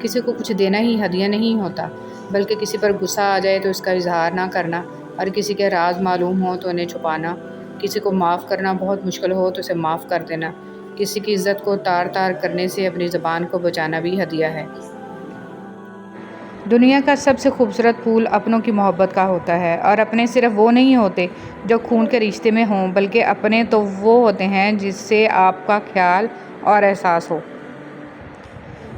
کسی کو کچھ دینا ہی ہدیہ نہیں ہوتا، بلکہ کسی پر غصہ آ جائے تو اس کا اظہار نہ کرنا، اور کسی کے راز معلوم ہو تو انہیں چھپانا، کسی کو معاف کرنا بہت مشکل ہو تو اسے معاف کر دینا، کسی کی عزت کو تار تار کرنے سے اپنی زبان کو بچانا بھی ہدیہ ہے۔ دنیا کا سب سے خوبصورت پھول اپنوں کی محبت کا ہوتا ہے، اور اپنے صرف وہ نہیں ہوتے جو خون کے رشتے میں ہوں، بلکہ اپنے تو وہ ہوتے ہیں جس سے آپ کا خیال اور احساس ہو۔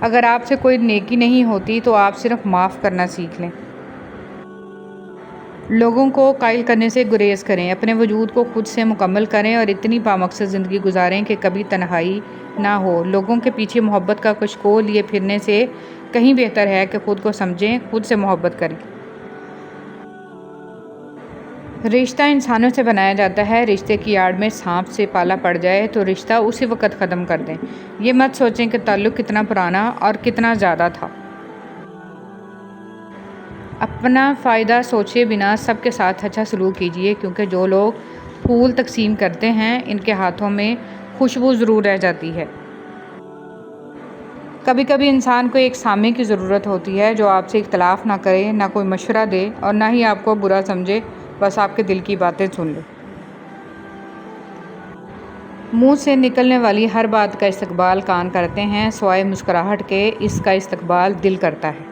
اگر آپ سے کوئی نیکی نہیں ہوتی تو آپ صرف معاف کرنا سیکھ لیں۔ لوگوں کو قائل کرنے سے گریز کریں، اپنے وجود کو خود سے مکمل کریں اور اتنی بامقصد زندگی گزاریں کہ کبھی تنہائی نہ ہو۔ لوگوں کے پیچھے محبت کا کچکول لیے پھرنے سے کہیں بہتر ہے کہ خود کو سمجھیں، خود سے محبت کریں۔ رشتہ انسانوں سے بنایا جاتا ہے، رشتے کی آڑ میں سانپ سے پالا پڑ جائے تو رشتہ اسی وقت ختم کر دیں۔ یہ مت سوچیں کہ تعلق کتنا پرانا اور کتنا زیادہ تھا۔ اپنا فائدہ سوچے بنا سب کے ساتھ اچھا سلوک کیجیے، کیونکہ جو لوگ پھول تقسیم کرتے ہیں ان کے ہاتھوں میں خوشبو ضرور رہ جاتی ہے۔ کبھی کبھی انسان کو ایک سامع کی ضرورت ہوتی ہے جو آپ سے اختلاف نہ کرے، نہ کوئی مشورہ دے اور نہ ہی آپ کو برا سمجھے، بس آپ کے دل کی باتیں سن لے۔ منہ سے نکلنے والی ہر بات کا استقبال کان کرتے ہیں، سوائے مسکراہٹ کے اس کا استقبال دل کرتا ہے۔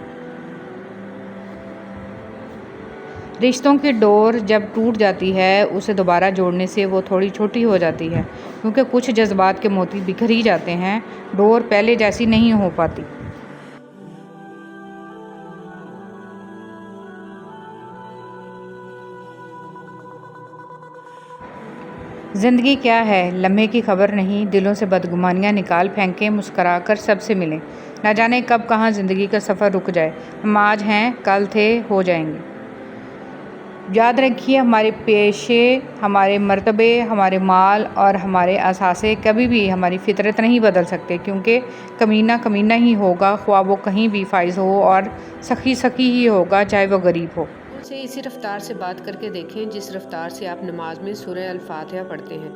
رشتوں کی ڈور جب ٹوٹ جاتی ہے اسے دوبارہ جوڑنے سے وہ تھوڑی چھوٹی ہو جاتی ہے، کیونکہ کچھ جذبات کے موتی بکھر ہی جاتے ہیں، ڈور پہلے جیسی نہیں ہو پاتی۔ زندگی کیا ہے؟ لمحے کی خبر نہیں، دلوں سے بدگمانیاں نکال پھینکیں، مسکرا کر سب سے ملیں۔ نہ جانے کب کہاں زندگی کا سفر رک جائے، ہم آج ہیں، کل تھے، ہو جائیں گے۔ یاد رکھیے، ہمارے پیشے، ہمارے مرتبے، ہمارے مال اور ہمارے اثاثے کبھی بھی ہماری فطرت نہیں بدل سکتے، کیونکہ کمینہ کمینہ ہی ہوگا، خواہ وہ کہیں بھی فائز ہو، اور سخی سخی ہی ہوگا، چاہے وہ غریب ہو۔ سے اسی رفتار سے بات کر کے دیکھیں جس رفتار سے آپ نماز میں سورہ الفاتحہ پڑھتے ہیں۔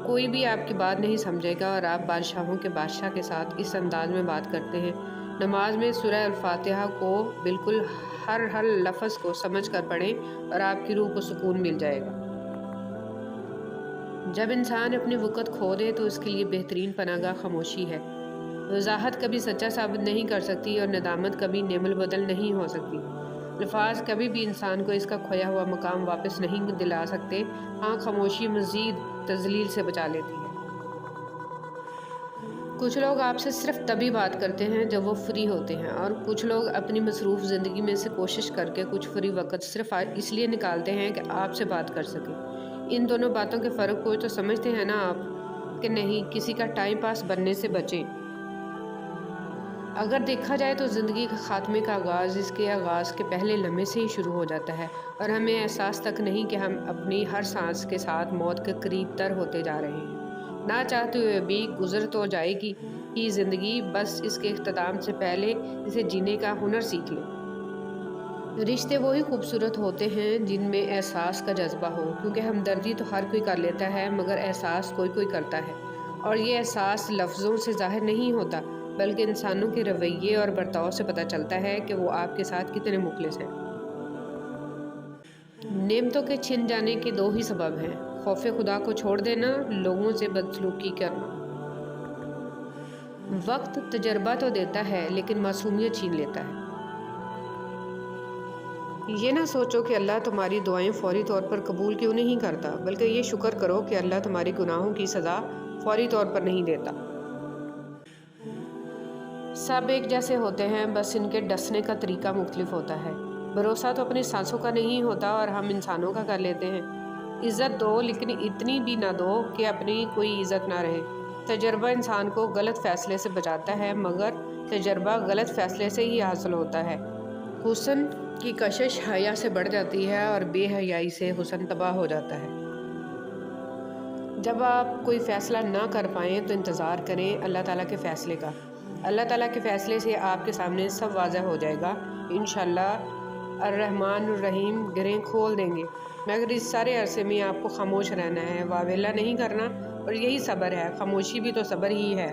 کوئی بھی آپ کی بات نہیں سمجھے گا، اور آپ بادشاہوں کے بادشاہ کے ساتھ اس انداز میں بات کرتے ہیں۔ نماز میں سورہ الفاتحہ کو بالکل ہر لفظ کو سمجھ کر پڑھیں اور آپ کی روح کو سکون مل جائے گا۔ جب انسان اپنی وقت کھو دے تو اس کے لیے بہترین پناہ گاہ خاموشی ہے۔ وضاحت کبھی سچا ثابت نہیں کر سکتی اور ندامت کبھی نعم البدل نہیں ہو سکتی۔ الفاظ کبھی بھی انسان کو اس کا کھویا ہوا مقام واپس نہیں دلا سکتے، ہاں خاموشی مزید تذلیل سے بچا لیتی ہے۔ کچھ لوگ آپ سے صرف تبھی بات کرتے ہیں جب وہ فری ہوتے ہیں، اور کچھ لوگ اپنی مصروف زندگی میں سے کوشش کر کے کچھ فری وقت صرف اس لیے نکالتے ہیں کہ آپ سے بات کر سکیں۔ ان دونوں باتوں کے فرق کو تو سمجھتے ہیں نا آپ، کہ نہیں کسی کا ٹائم پاس بننے سے بچیں۔ اگر دیکھا جائے تو زندگی کے خاتمے کا آغاز اس کے آغاز کے پہلے لمحے سے ہی شروع ہو جاتا ہے، اور ہمیں احساس تک نہیں کہ ہم اپنی ہر سانس کے ساتھ موت کے قریب تر ہوتے جا رہے ہیں۔ نہ چاہتے ہوئے بھی گزر تو جائے گی ہی زندگی، بس اس کے اختتام سے پہلے اسے جینے کا ہنر سیکھ لیں۔ رشتے وہی خوبصورت ہوتے ہیں جن میں احساس کا جذبہ ہو، کیونکہ ہمدردی تو ہر کوئی کر لیتا ہے، مگر احساس کوئی کرتا ہے، اور یہ احساس لفظوں سے ظاہر نہیں ہوتا، بلکہ انسانوں کے رویے اور برتاؤ سے پتہ چلتا ہے کہ وہ آپ کے ساتھ کتنے مخلص ہیں۔ نعمتوں کے چھن جانے کے دو ہی سبب ہیں: خوف خدا کو چھوڑ دینا، لوگوں سے بدسلوکی کرنا۔ وقت تجربہ تو دیتا ہے لیکن معصومیت چھین لیتا ہے۔ یہ نہ سوچو کہ اللہ تمہاری دعائیں فوری طور پر قبول کیوں نہیں کرتا، بلکہ یہ شکر کرو کہ اللہ تمہارے گناہوں کی سزا فوری طور پر نہیں دیتا۔ سب ایک جیسے ہوتے ہیں، بس ان کے ڈسنے کا طریقہ مختلف ہوتا ہے۔ بھروسہ تو اپنی سانسوں کا نہیں ہوتا، اور ہم انسانوں کا کر لیتے ہیں۔ عزت دو لیکن اتنی بھی نہ دو کہ اپنی کوئی عزت نہ رہے۔ تجربہ انسان کو غلط فیصلے سے بچاتا ہے، مگر تجربہ غلط فیصلے سے ہی حاصل ہوتا ہے۔ حسن کی کشش حیا سے بڑھ جاتی ہے، اور بے حیائی سے حسن تباہ ہو جاتا ہے۔ جب آپ کوئی فیصلہ نہ کر پائیں تو انتظار کریں اللہ تعالیٰ کے فیصلے کا۔ اللہ تعالیٰ کے فیصلے سے آپ کے سامنے سب واضح ہو جائے گا۔ انشاءاللہ الرحمن الرحیم گرہیں کھول دیں گے، مگر اس سارے عرصے میں آپ کو خاموش رہنا ہے، واویلا نہیں کرنا، اور یہی صبر ہے۔ خاموشی بھی تو صبر ہی ہے۔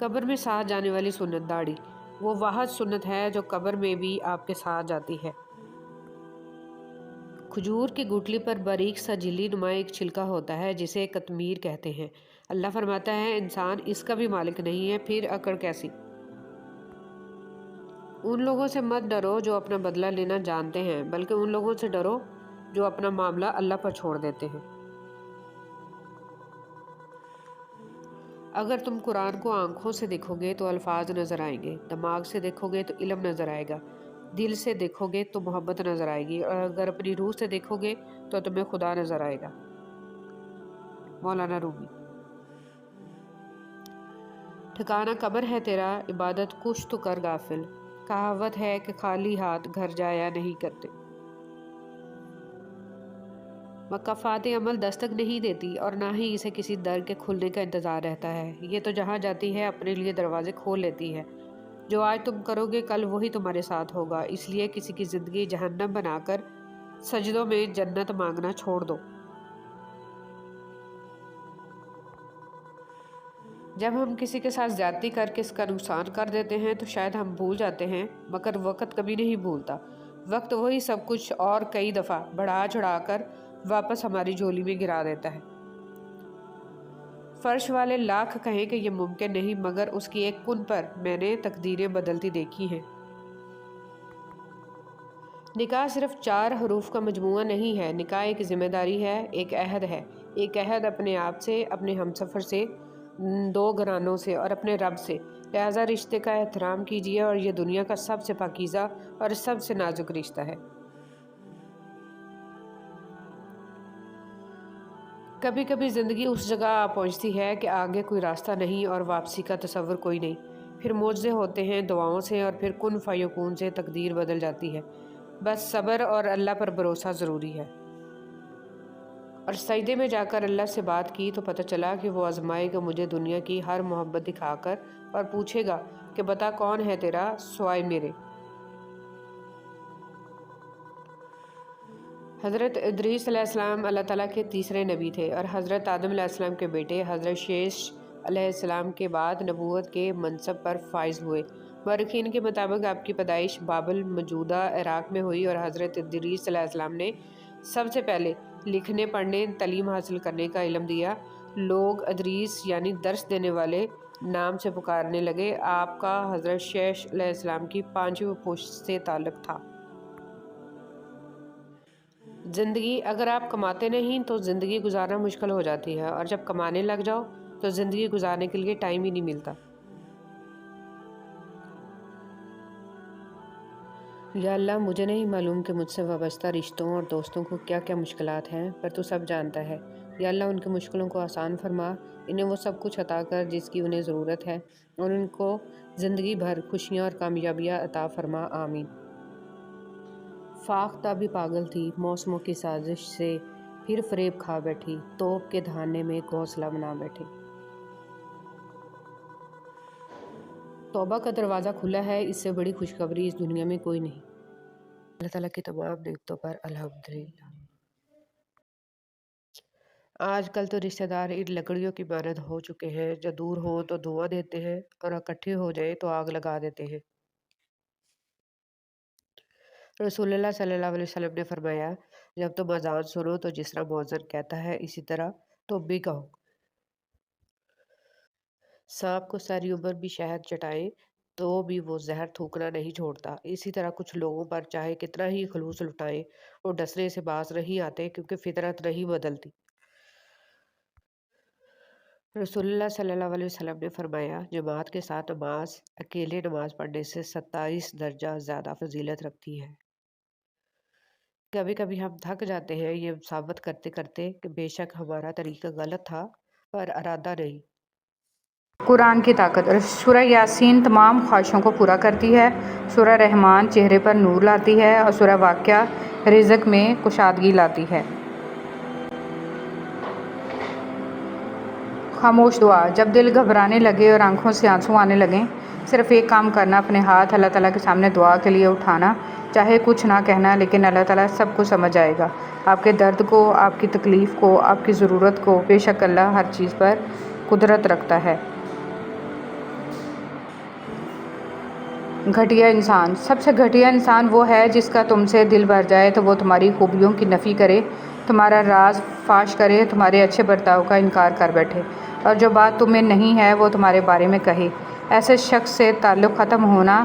قبر میں ساتھ جانے والی سنت داڑھی وہ واحد سنت ہے جو قبر میں بھی آپ کے ساتھ جاتی ہے۔ کھجور کی گٹلی پر باریک سا جھلی نما ایک چھلکا ہوتا ہے جسے قطمیر کہتے ہیں۔ اللہ فرماتا ہے انسان اس کا بھی مالک نہیں ہے، پھر اکڑ کیسی؟ ان لوگوں سے مت ڈرو جو اپنا بدلہ لینا جانتے ہیں، بلکہ ان لوگوں سے ڈرو جو اپنا معاملہ اللہ پر چھوڑ دیتے ہیں۔ اگر تم قرآن کو آنکھوں سے دیکھو گے تو الفاظ نظر آئیں گے، دماغ سے دیکھو گے تو علم نظر آئے گا، دل سے دیکھو گے تو محبت نظر آئے گی، اور اگر اپنی روح سے دیکھو گے تو تمہیں خدا نظر آئے گا۔ مولانا رومی۔ ٹھکانہ قبر ہے تیرا، عبادت کچھ تو کر غافل، کہاوت ہے کہ خالی ہاتھ گھر جایا نہیں کرتے۔ مقافات عمل دستک نہیں دیتی اور نہ ہی اسے کسی در کے کھلنے کا انتظار رہتا ہے، یہ تو جہاں جاتی ہے اپنے لیے دروازے کھول لیتی ہے۔ جو آج تم کرو گے کل وہی تمہارے ساتھ ہوگا، اس لیے کسی کی زندگی جہنم بنا کر سجدوں میں جنت مانگنا چھوڑ دو۔ جب ہم کسی کے ساتھ زیادتی کر کے اس کا نقصان کر دیتے ہیں تو شاید ہم بھول جاتے ہیں، مگر وقت کبھی نہیں بھولتا۔ وقت وہی سب کچھ اور کئی دفعہ بڑھا چڑھا کر واپس ہماری جھولی میں گرا دیتا ہے۔ فرش والے لاکھ کہیں کہ یہ ممکن نہیں، مگر اس کی ایک کن پر میں نے تقدیریں بدلتی دیکھی ہیں۔ نکاح صرف 4 حروف کا مجموعہ نہیں ہے، نکاح ایک ذمہ داری ہے، ایک عہد ہے، ایک عہد اپنے آپ سے، اپنے ہمسفر سے، 2 گھرانوں سے اور اپنے رب سے۔ لہذا رشتے کا احترام کیجیے، اور یہ دنیا کا سب سے پاکیزہ اور سب سے نازک رشتہ ہے۔ کبھی کبھی زندگی اس جگہ آ پہنچتی ہے کہ آگے کوئی راستہ نہیں اور واپسی کا تصور کوئی نہیں، پھر معجزے ہوتے ہیں دعاؤں سے، اور پھر کن فیکون سے تقدیر بدل جاتی ہے۔ بس صبر اور اللہ پر بھروسہ ضروری ہے۔ اور سجدے میں جا کر اللہ سے بات کی تو پتہ چلا کہ وہ آزمائے گا مجھے دنیا کی ہر محبت دکھا کر، اور پوچھے گا کہ بتا کون ہے تیرا سوائے میرے۔ حضرت ادریس علیہ السلام اللہ تعالیٰ کے تیسرے نبی تھے، اور حضرت آدم علیہ السلام کے بیٹے حضرت شیش علیہ السلام کے بعد نبوت کے منصب پر فائز ہوئے۔ مورخین کے مطابق آپ کی پیدائش بابل موجودہ عراق میں ہوئی، اور حضرت ادریس علیہ السلام نے سب سے پہلے لکھنے پڑھنے تعلیم حاصل کرنے کا علم دیا۔ لوگ ادریس یعنی درس دینے والے نام سے پکارنے لگے۔ آپ کا حضرت شیش علیہ السلام کی 5ویں پشت سے تعلق تھا۔ زندگی اگر آپ کماتے نہیں تو زندگی گزارنا مشکل ہو جاتی ہے، اور جب کمانے لگ جاؤ تو زندگی گزارنے کے لیے ٹائم ہی نہیں ملتا۔ یا اللہ مجھے نہیں معلوم کہ مجھ سے وابستہ رشتوں اور دوستوں کو کیا کیا مشکلات ہیں، پر تو سب جانتا ہے۔ یا اللہ ان کی مشکلوں کو آسان فرما، انہیں وہ سب کچھ عطا کر جس کی انہیں ضرورت ہے، اور ان کو زندگی بھر خوشیاں اور کامیابیاں عطا فرما، آمین۔ فاختہ بھی پاگل تھی موسموں کی سازش سے، پھر فریب کھا بیٹھی، توپ کے دھانے میں گھونسلہ بنا بیٹھی۔ توبہ کا دروازہ کھلا ہے، اس سے بڑی خوشخبری اس دنیا میں کوئی نہیں۔ اللہ تعالیٰ کی تمام نعمتوں پر الحمدللہ۔ آج کل تو رشتہ دار ان لکڑیوں کی مانند ہو چکے ہیں جو دور ہوں تو دھواں دیتے ہیں، اور اکٹھے ہو جائیں تو آگ لگا دیتے ہیں۔ رسول اللہ صلی اللہ علیہ وسلم نے فرمایا، جب تم اذان سنو تو جس طرح مؤذن کہتا ہے اسی طرح تم بھی کہو۔ سانپ کو ساری عمر بھی شہد چٹائیں تو بھی وہ زہر تھوکنا نہیں چھوڑتا، اسی طرح کچھ لوگوں پر چاہے کتنا ہی خلوص لٹائیں وہ ڈسنے سے باز نہیں آتے، کیونکہ فطرت نہیں بدلتی۔ رسول اللہ صلی اللہ علیہ وسلم نے فرمایا، جماعت کے ساتھ نماز اکیلے نماز پڑھنے سے 27 درجہ زیادہ فضیلت رکھتی ہے۔ کبھی کبھی ہم تھک جاتے ہیں یہ ثابت کرتے کرتے کہ بے شک ہمارا طریقہ غلط تھا، پر ارادہ نہیں۔ قرآن کی طاقت۔ سورہ یاسین تمام خواہشوں کو پورا کرتی ہے، سورہ رحمان چہرے پر نور لاتی ہے، اور سورہ واقعہ رزق میں کشادگی لاتی ہے۔ خاموش دعا۔ جب دل گھبرانے لگے اور آنکھوں سے آنسو آنے لگیں، صرف ایک کام کرنا، اپنے ہاتھ اللہ تعالیٰ کے سامنے دعا کے لیے اٹھانا، چاہے کچھ نہ کہنا، لیکن اللہ تعالیٰ سب کو سمجھ آئے گا، آپ کے درد کو، آپ کی تکلیف کو، آپ کی ضرورت کو۔ بے شک اللہ ہر چیز پر قدرت رکھتا ہے۔ گھٹیا انسان، سب سے گھٹیا انسان وہ ہے جس کا تم سے دل بھر جائے تو وہ تمہاری خوبیوں کی نفی کرے، تمہارا راز فاش کرے، تمہارے اچھے برتاؤ کا انکار کر بیٹھے، اور جو بات تمہیں نہیں ہے وہ تمہارے بارے میں کہے۔ ایسے شخص سے تعلق ختم ہونا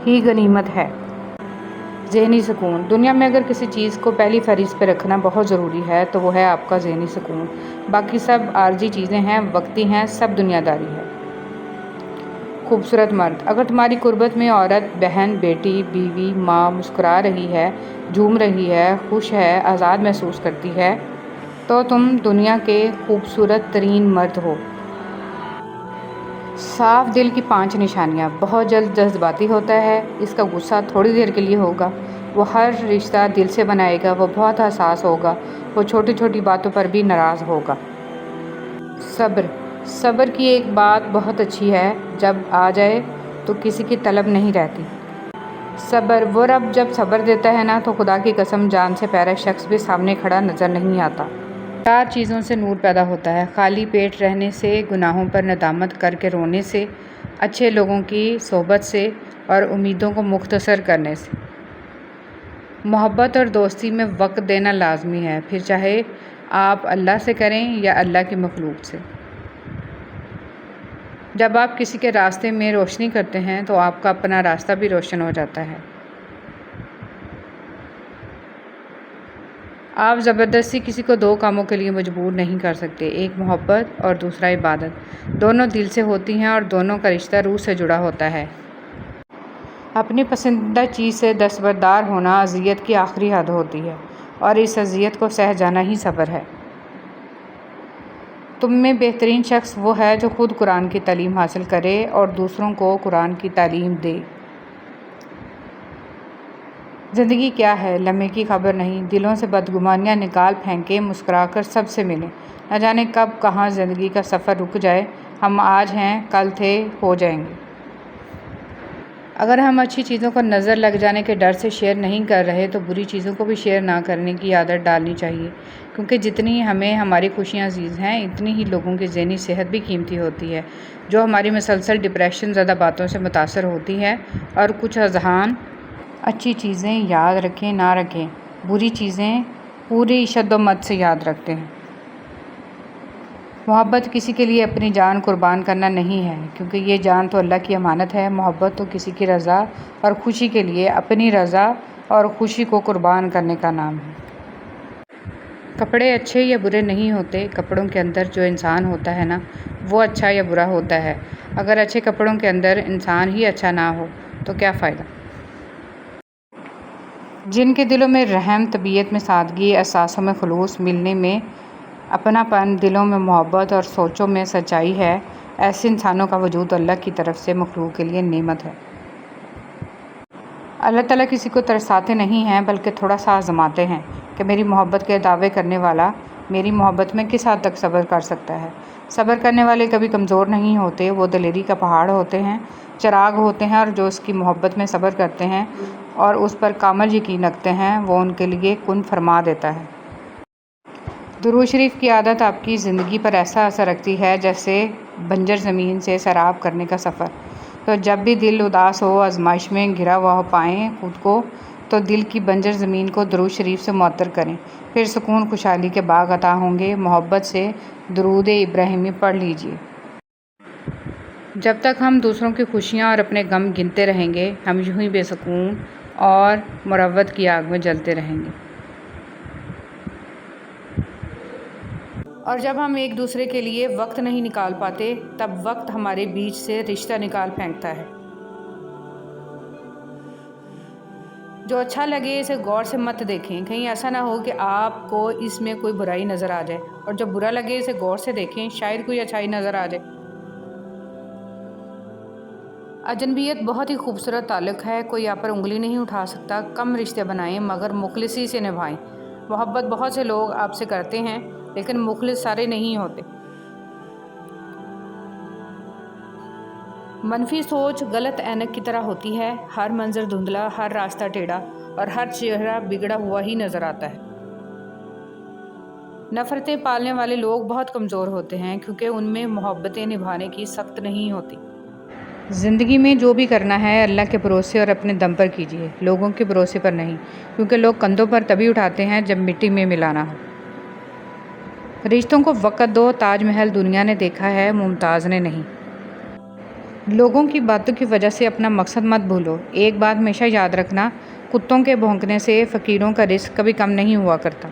ہی غنیمت ہے۔ ذہنی سکون، دنیا میں اگر کسی چیز کو پہلی فہرست پہ رکھنا بہت ضروری ہے تو وہ ہے آپ کا ذہنی سکون۔ باقی سب عارضی چیزیں ہیں، وقتی ہیں، سب دنیا داری ہے۔ خوبصورت مرد، اگر تمہاری قربت میں عورت، بہن، بیٹی، بیوی، ماں مسکرا رہی ہے، جھوم رہی ہے، خوش ہے، آزاد محسوس کرتی ہے تو تم دنیا کے خوبصورت ترین مرد ہو۔ صاف دل کی 5 نشانیاں، بہت جلد جذباتی ہوتا ہے، اس کا غصہ تھوڑی دیر کے لیے ہوگا، وہ ہر رشتہ دل سے بنائے گا، وہ بہت حساس ہوگا، وہ چھوٹی چھوٹی باتوں پر بھی ناراض ہوگا۔ صبر، صبر کی ایک بات بہت اچھی ہے، جب آ جائے تو کسی کی طلب نہیں رہتی۔ صبر، وہ رب جب صبر دیتا ہے نا تو خدا کی قسم جان سے پیارا شخص بھی سامنے کھڑا نظر نہیں آتا۔ 4 چیزوں سے نور پیدا ہوتا ہے: خالی پیٹ رہنے سے، گناہوں پر ندامت کر کے رونے سے، اچھے لوگوں کی صحبت سے، اور امیدوں کو مختصر کرنے سے۔ محبت اور دوستی میں وقت دینا لازمی ہے، پھر چاہے آپ اللہ سے کریں یا اللہ کی مخلوق سے۔ جب آپ کسی کے راستے میں روشنی کرتے ہیں تو آپ کا اپنا راستہ بھی روشن ہو جاتا ہے۔ آپ زبردستی کسی کو 2 کاموں کے لیے مجبور نہیں کر سکتے، ایک محبت اور دوسرا عبادت، دونوں دل سے ہوتی ہیں اور دونوں کا رشتہ روح سے جڑا ہوتا ہے۔ اپنی پسندیدہ چیز سے دستبردار ہونا اذیت کی آخری حد ہوتی ہے، اور اس اذیت کو سہ جانا ہی صبر ہے۔ تم میں بہترین شخص وہ ہے جو خود قرآن کی تعلیم حاصل کرے اور دوسروں کو قرآن کی تعلیم دے۔ زندگی کیا ہے، لمحے کی خبر نہیں، دلوں سے بدگمانیاں نکال پھینکیں، مسکرا کر سب سے ملیں۔ نہ جانے کب کہاں زندگی کا سفر رک جائے، ہم آج ہیں، کل تھے، ہو جائیں گے۔ اگر ہم اچھی چیزوں کو نظر لگ جانے کے ڈر سے شیئر نہیں کر رہے تو بری چیزوں کو بھی شیئر نہ کرنے کی عادت ڈالنی چاہیے، کیونکہ جتنی ہمیں ہماری خوشیاں عزیز ہیں اتنی ہی لوگوں کی ذہنی صحت بھی قیمتی ہوتی ہے، جو ہماری مسلسل ڈپریشن زدہ باتوں سے متاثر ہوتی ہے۔ اور کچھ اذہان اچھی چیزیں یاد رکھیں نہ رکھیں، بری چیزیں پوری شد و مت سے یاد رکھتے ہیں۔ محبت کسی کے لیے اپنی جان قربان کرنا نہیں ہے، کیونکہ یہ جان تو اللہ کی امانت ہے۔ محبت تو کسی کی رضا اور خوشی کے لیے اپنی رضا اور خوشی کو قربان کرنے کا نام ہے۔ کپڑے اچھے یا برے نہیں ہوتے، کپڑوں کے اندر جو انسان ہوتا ہے نا وہ اچھا یا برا ہوتا ہے۔ اگر اچھے کپڑوں کے اندر انسان ہی اچھا نہ ہو تو کیا فائدہ۔ جن کے دلوں میں رحم، طبیعت میں سادگی، احساسوں میں خلوص، ملنے میں اپنا پن، دلوں میں محبت اور سوچوں میں سچائی ہے، ایسے انسانوں کا وجود اللہ کی طرف سے مخلوق کے لیے نعمت ہے۔ اللہ تعالیٰ کسی کو ترساتے نہیں ہیں بلکہ تھوڑا سا آزماتے ہیں کہ میری محبت کے دعوے کرنے والا میری محبت میں کس حد تک صبر کر سکتا ہے۔ صبر کرنے والے کبھی کمزور نہیں ہوتے، وہ دلیری کا پہاڑ ہوتے ہیں، چراغ ہوتے ہیں، اور جو اس کی محبت میں صبر کرتے ہیں اور اس پر کامل یقین رکھتے ہیں وہ ان کے لیے کن فرما دیتا ہے۔ درود شریف کی عادت آپ کی زندگی پر ایسا اثر رکھتی ہے جیسے بنجر زمین سے سیراب کرنے کا سفر۔ تو جب بھی دل اداس ہو، آزمائش میں گھرا ہوا پائیں خود کو، تو دل کی بنجر زمین کو درود شریف سے معطر کریں، پھر سکون خوشحالی کے باغ عطا ہوں گے۔ محبت سے درود ابراہیمی پڑھ لیجئے۔ جب تک ہم دوسروں کی خوشیاں اور اپنے غم گنتے رہیں گے ہم یوں ہی بے سکون اور مروت کی آگ میں جلتے رہیں گے۔ اور جب ہم ایک دوسرے کے لیے وقت نہیں نکال پاتے تب وقت ہمارے بیچ سے رشتہ نکال پھینکتا ہے۔ جو اچھا لگے اسے غور سے مت دیکھیں، کہیں ایسا نہ ہو کہ آپ کو اس میں کوئی برائی نظر آ جائے، اور جو برا لگے اسے غور سے دیکھیں، شاید کوئی اچھائی نظر آ جائے۔ اجنبیت بہت ہی خوبصورت تعلق ہے، کوئی آپ پر انگلی نہیں اٹھا سکتا۔ کم رشتے بنائیں مگر مخلصی سے نبھائیں۔ محبت بہت سے لوگ آپ سے کرتے ہیں لیکن مخلص سارے نہیں ہوتے۔ منفی سوچ غلط اینک کی طرح ہوتی ہے، ہر منظر دھندلا، ہر راستہ ٹیڑھا اور ہر چہرہ بگڑا ہوا ہی نظر آتا ہے۔ نفرتیں پالنے والے لوگ بہت کمزور ہوتے ہیں کیونکہ ان میں محبتیں نبھانے کی سخت نہیں ہوتی۔ زندگی میں جو بھی کرنا ہے اللہ کے بھروسے اور اپنے دم پر کیجیے، لوگوں کے بھروسے پر نہیں، کیونکہ لوگ کندھوں پر تبھی اٹھاتے ہیں جب مٹی میں ملانا ہو۔ رشتوں کو وقت دو، تاج محل دنیا نے دیکھا ہے، ممتاز نے نہیں۔ لوگوں کی باتوں کی وجہ سے اپنا مقصد مت بھولو۔ ایک بات ہمیشہ یاد رکھنا، کتوں کے بھونکنے سے فقیروں کا رزق کبھی کم نہیں ہوا کرتا۔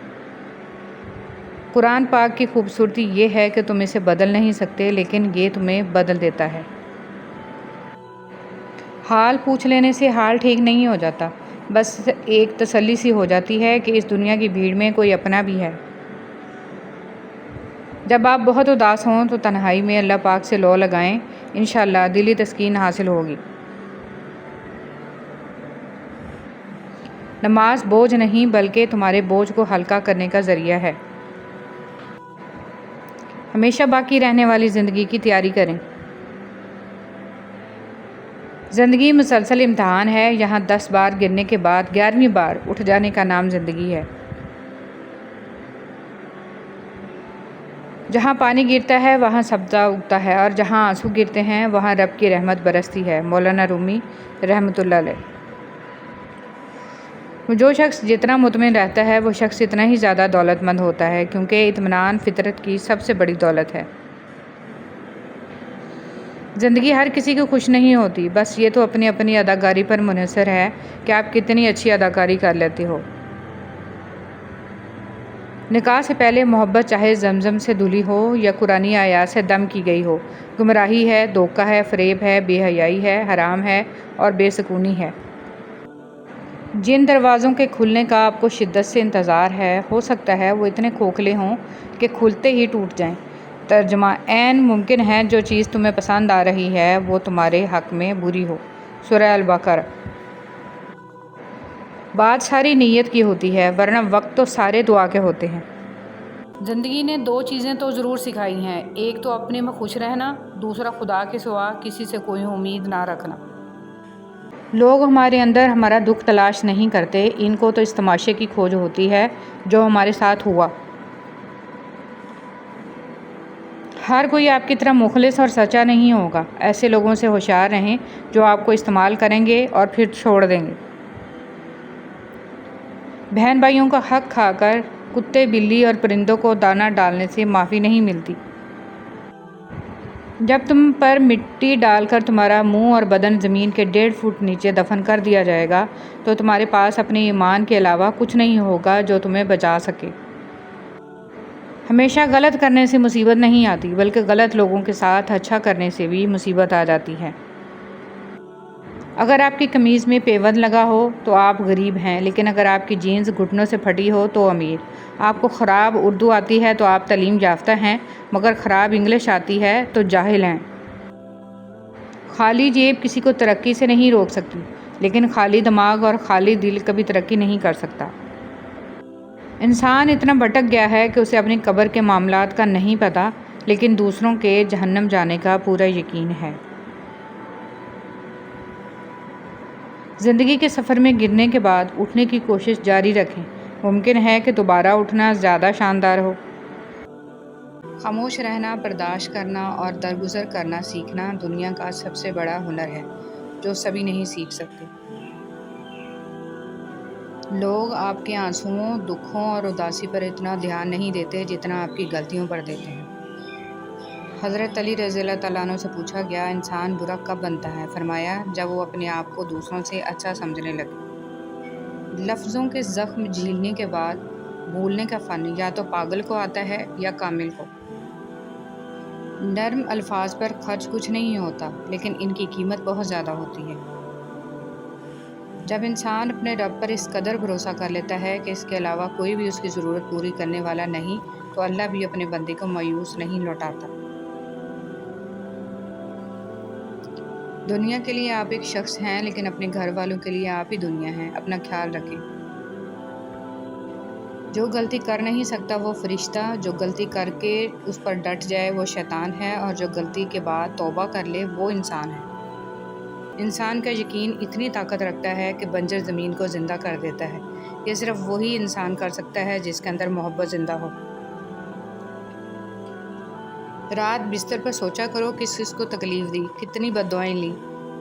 قرآن پاک کی خوبصورتی یہ ہے کہ تم اسے بدل نہیں سکتے، لیکن یہ تمہیں بدل دیتا ہے۔ حال پوچھ لینے سے حال ٹھیک نہیں ہو جاتا، بس ایک تسلی سی ہو جاتی ہے کہ اس دنیا کی بھیڑ میں کوئی اپنا بھی ہے۔ جب آپ بہت اداس ہوں تو تنہائی میں اللہ پاک سے لو لگائیں، انشاءاللہ دلی تسکین حاصل ہوگی۔ نماز بوجھ نہیں بلکہ تمہارے بوجھ کو ہلکا کرنے کا ذریعہ ہے۔ ہمیشہ باقی رہنے والی زندگی کی تیاری کریں۔ زندگی مسلسل امتحان ہے، یہاں 10 بار گرنے کے بعد 11ویں بار اٹھ جانے کا نام زندگی ہے۔ جہاں پانی گرتا ہے وہاں سبزہ اگتا ہے، اور جہاں آنسو گرتے ہیں وہاں رب کی رحمت برستی ہے۔ مولانا رومی رحمۃ اللہ علیہ۔ جو شخص جتنا مطمئن رہتا ہے وہ شخص اتنا ہی زیادہ دولت مند ہوتا ہے، کیونکہ اطمینان فطرت کی سب سے بڑی دولت ہے۔ زندگی ہر کسی کو خوش نہیں ہوتی، بس یہ تو اپنی اپنی اداکاری پر منحصر ہے کہ آپ کتنی اچھی اداکاری کر لیتے ہو۔ نکاح سے پہلے محبت چاہے زمزم سے دھلی ہو یا قرآنی آیات سے دم کی گئی ہو، گمراہی ہے، دھوکہ ہے، فریب ہے، بے حیائی ہے، حرام ہے اور بے سکونی ہے۔ جن دروازوں کے کھلنے کا آپ کو شدت سے انتظار ہے، ہو سکتا ہے وہ اتنے کھوکھلے ہوں کہ کھلتے ہی ٹوٹ جائیں۔ ترجمہ: عین ممکن ہے جو چیز تمہیں پسند آ رہی ہے وہ تمہارے حق میں بری ہو۔ سورہ البقرہ۔ بات ساری نیت کی ہوتی ہے، ورنہ وقت تو سارے دعا کے ہوتے ہیں۔ زندگی نے 2 چیزیں تو ضرور سکھائی ہیں، ایک تو اپنے میں خوش رہنا، دوسرا خدا کے سوا کسی سے کوئی امید نہ رکھنا۔ لوگ ہمارے اندر ہمارا دکھ تلاش نہیں کرتے، ان کو تو اس تماشے کی کھوج ہوتی ہے جو ہمارے ساتھ ہوا۔ ہر کوئی آپ کی طرح مخلص اور سچا نہیں ہوگا، ایسے لوگوں سے ہوشیار رہیں جو آپ کو استعمال کریں گے اور پھر چھوڑ دیں گے۔ بہن بھائیوں کا حق کھا کر کتے، بلی اور پرندوں کو دانہ ڈالنے سے معافی نہیں ملتی۔ جب تم پر مٹی ڈال کر تمہارا منہ اور بدن زمین کے 1.5 فٹ نیچے دفن کر دیا جائے گا تو تمہارے پاس اپنے ایمان کے علاوہ کچھ نہیں ہوگا جو تمہیں بچا سکے۔ ہمیشہ غلط کرنے سے مصیبت نہیں آتی، بلکہ غلط لوگوں کے ساتھ اچھا کرنے سے بھی مصیبت آ جاتی ہے۔ اگر آپ کی قمیض میں پیوند لگا ہو تو آپ غریب ہیں، لیکن اگر آپ کی جینز گھٹنوں سے پھٹی ہو تو امیر۔ آپ کو خراب اردو آتی ہے تو آپ تعلیم یافتہ ہیں، مگر خراب انگلش آتی ہے تو جاہل ہیں۔ خالی جیب کسی کو ترقی سے نہیں روک سکتی، لیکن خالی دماغ اور خالی دل کبھی ترقی نہیں کر سکتا۔ انسان اتنا بھٹک گیا ہے کہ اسے اپنی قبر کے معاملات کا نہیں پتہ، لیکن دوسروں کے جہنم جانے کا پورا یقین ہے۔ زندگی کے سفر میں گرنے کے بعد اٹھنے کی کوشش جاری رکھیں، ممکن ہے کہ دوبارہ اٹھنا زیادہ شاندار ہو۔ خاموش رہنا، برداشت کرنا اور درگزر کرنا سیکھنا دنیا کا سب سے بڑا ہنر ہے جو سبھی نہیں سیکھ سکتے۔ لوگ آپ کے آنسوؤں، دکھوں اور اداسی پر اتنا دھیان نہیں دیتے جتنا آپ کی غلطیوں پر دیتے ہیں۔ حضرت علی رضی اللہ تعالیٰ عنہ سے پوچھا گیا، انسان برا کب بنتا ہے؟ فرمایا، جب وہ اپنے آپ کو دوسروں سے اچھا سمجھنے لگے۔ لفظوں کے زخم جھیلنے کے بعد بھولنے کا فن یا تو پاگل کو آتا ہے یا کامل کو۔ نرم الفاظ پر خرچ کچھ نہیں ہوتا، لیکن ان کی قیمت بہت زیادہ ہوتی ہے۔ جب انسان اپنے رب پر اس قدر بھروسہ کر لیتا ہے کہ اس کے علاوہ کوئی بھی اس کی ضرورت پوری کرنے والا نہیں، تو اللہ بھی اپنے بندے کو مایوس نہیں لوٹاتا۔ دنیا کے لیے آپ ایک شخص ہیں، لیکن اپنے گھر والوں کے لیے آپ ہی دنیا ہیں۔ اپنا خیال رکھیں۔ جو غلطی کر نہیں سکتا وہ فرشتہ، جو غلطی کر کے اس پر ڈٹ جائے وہ شیطان ہے، اور جو غلطی کے بعد توبہ کر لے وہ انسان ہے۔ انسان کا یقین اتنی طاقت رکھتا ہے کہ بنجر زمین کو زندہ کر دیتا ہے۔ یہ صرف وہی انسان کر سکتا ہے جس کے اندر محبت زندہ ہو۔ رات بستر پر سوچا کرو کس کس کو تکلیف دی، کتنی بد دعائیں لی،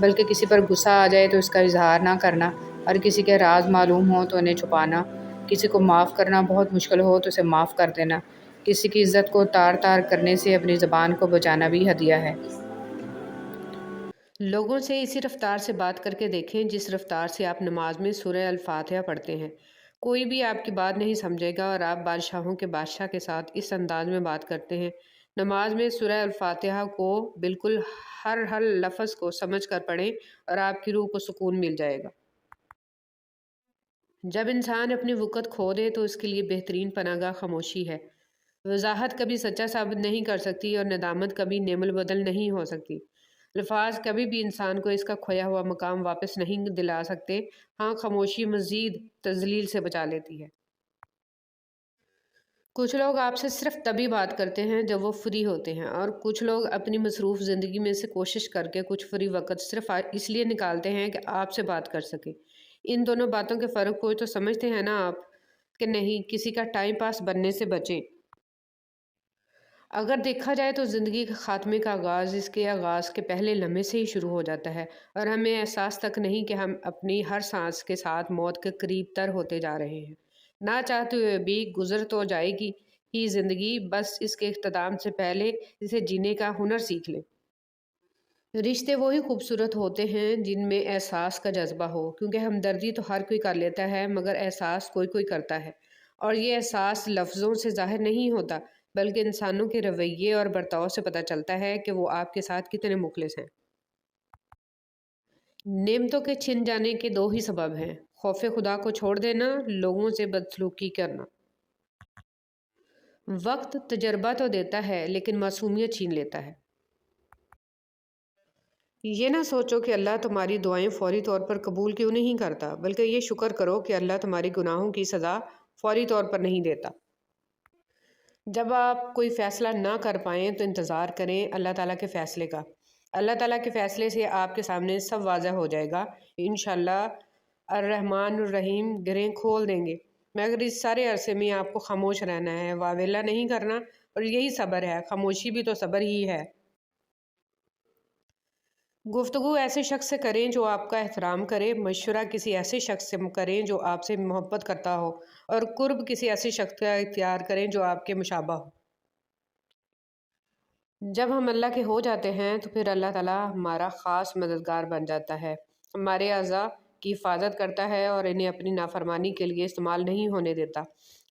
بلکہ کسی پر غصہ آ جائے تو اس کا اظہار نہ کرنا، اور کسی کے راز معلوم ہوں تو انہیں چھپانا، کسی کو معاف کرنا بہت مشکل ہو تو اسے معاف کر دینا، کسی کی عزت کو تار تار کرنے سے اپنی زبان کو بچانا بھی ہدیہ ہے۔ لوگوں سے اسی رفتار سے بات کر کے دیکھیں جس رفتار سے آپ نماز میں سورہ الفاتحہ پڑھتے ہیں۔ کوئی بھی آپ کی بات نہیں سمجھے گا اور آپ بادشاہوں کے بادشاہ کے ساتھ اس انداز میں بات کرتے ہیں۔ نماز میں سورہ الفاتحہ کو بالکل ہر لفظ کو سمجھ کر پڑھیں اور آپ کی روح کو سکون مل جائے گا۔ جب انسان اپنی وقت کھو دے تو اس کے لیے بہترین پناہ گاہ خاموشی ہے۔ وضاحت کبھی سچا ثابت نہیں کر سکتی اور ندامت کبھی نعم البدل نہیں ہو سکتی۔ الفاظ کبھی بھی انسان کو اس کا کھویا ہوا مقام واپس نہیں دلا سکتے، ہاں خاموشی مزید تذلیل سے بچا لیتی ہے۔ کچھ لوگ آپ سے صرف تبھی بات کرتے ہیں جب وہ فری ہوتے ہیں، اور کچھ لوگ اپنی مصروف زندگی میں سے کوشش کر کے کچھ فری وقت صرف اس لیے نکالتے ہیں کہ آپ سے بات کر سکیں۔ ان دونوں باتوں کے فرق کو تو سمجھتے ہیں نا آپ، کہ نہیں کسی کا ٹائم پاس بننے سے بچیں۔ اگر دیکھا جائے تو زندگی کے خاتمے کا آغاز اس کے آغاز کے پہلے لمحے سے ہی شروع ہو جاتا ہے، اور ہمیں احساس تک نہیں کہ ہم اپنی ہر سانس کے ساتھ موت کے قریب تر ہوتے جا رہے ہیں۔ نہ چاہتے ہوئے بھی گزر تو جائے گی ہی زندگی، بس اس کے اختتام سے پہلے اسے جینے کا ہنر سیکھ لیں۔ رشتے وہی خوبصورت ہوتے ہیں جن میں احساس کا جذبہ ہو، کیونکہ ہمدردی تو ہر کوئی کر لیتا ہے مگر احساس کوئی کوئی کرتا ہے، اور یہ احساس لفظوں سے ظاہر نہیں ہوتا بلکہ انسانوں کے رویے اور برتاؤ سے پتہ چلتا ہے کہ وہ آپ کے ساتھ کتنے مخلص ہیں۔ نعمتوں کے چھن جانے کے دو ہی سبب ہیں: خوف خدا کو چھوڑ دینا، لوگوں سے بدسلوکی کرنا۔ وقت تجربہ تو دیتا ہے لیکن معصومیت چھین لیتا ہے۔ یہ نہ سوچو کہ اللہ تمہاری دعائیں فوری طور پر قبول کیوں نہیں کرتا، بلکہ یہ شکر کرو کہ اللہ تمہاری گناہوں کی سزا فوری طور پر نہیں دیتا۔ جب آپ کوئی فیصلہ نہ کر پائیں تو انتظار کریں اللہ تعالیٰ کے فیصلے کا۔ اللہ تعالیٰ کے فیصلے سے آپ کے سامنے سب واضح ہو جائے گا۔ انشاءاللہ الرحمن الرحیم گرہیں کھول دیں گے، مگر اس سارے عرصے میں آپ کو خاموش رہنا ہے، واویلا نہیں کرنا، اور یہی صبر ہے۔ خاموشی بھی تو صبر ہی ہے۔ گفتگو ایسے شخص سے کریں جو آپ کا احترام کرے، مشورہ کسی ایسے شخص سے کریں جو آپ سے محبت کرتا ہو، اور قرب کسی ایسے شخص کا اختیار کریں جو آپ کے مشابہ ہو۔ جب ہم اللہ کے ہو جاتے ہیں تو پھر اللہ تعالیٰ ہمارا خاص مددگار بن جاتا ہے، ہمارے اعضاء کی حفاظت کرتا ہے اور انہیں اپنی نافرمانی کے لیے استعمال نہیں ہونے دیتا،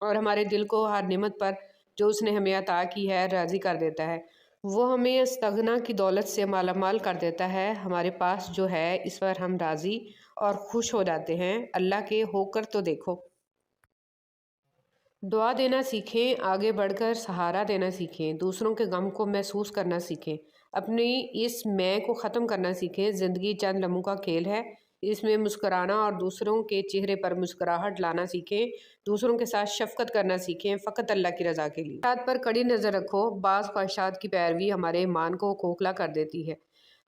اور ہمارے دل کو ہر نعمت پر جو اس نے ہمیں عطا کی ہے راضی کر دیتا ہے۔ وہ ہمیں استغنا کی دولت سے مالا مال کر دیتا ہے۔ ہمارے پاس جو ہے اس پر ہم راضی اور خوش ہو جاتے ہیں۔ اللہ کے ہو کر تو دیکھو۔ دعا دینا سیکھیں، آگے بڑھ کر سہارا دینا سیکھیں، دوسروں کے غم کو محسوس کرنا سیکھیں، اپنی اس میں کو ختم کرنا سیکھیں۔ زندگی چند لمحوں کا کھیل ہے، اس میں مسکرانا اور دوسروں کے چہرے پر مسکراہٹ لانا سیکھیں، دوسروں کے ساتھ شفقت کرنا سیکھیں، فقط اللہ کی رضا کے لیے۔ خواہشات پر کڑی نظر رکھو، بعض خواہشات کی پیروی ہمارے ایمان کو کھوکھلا کر دیتی ہے۔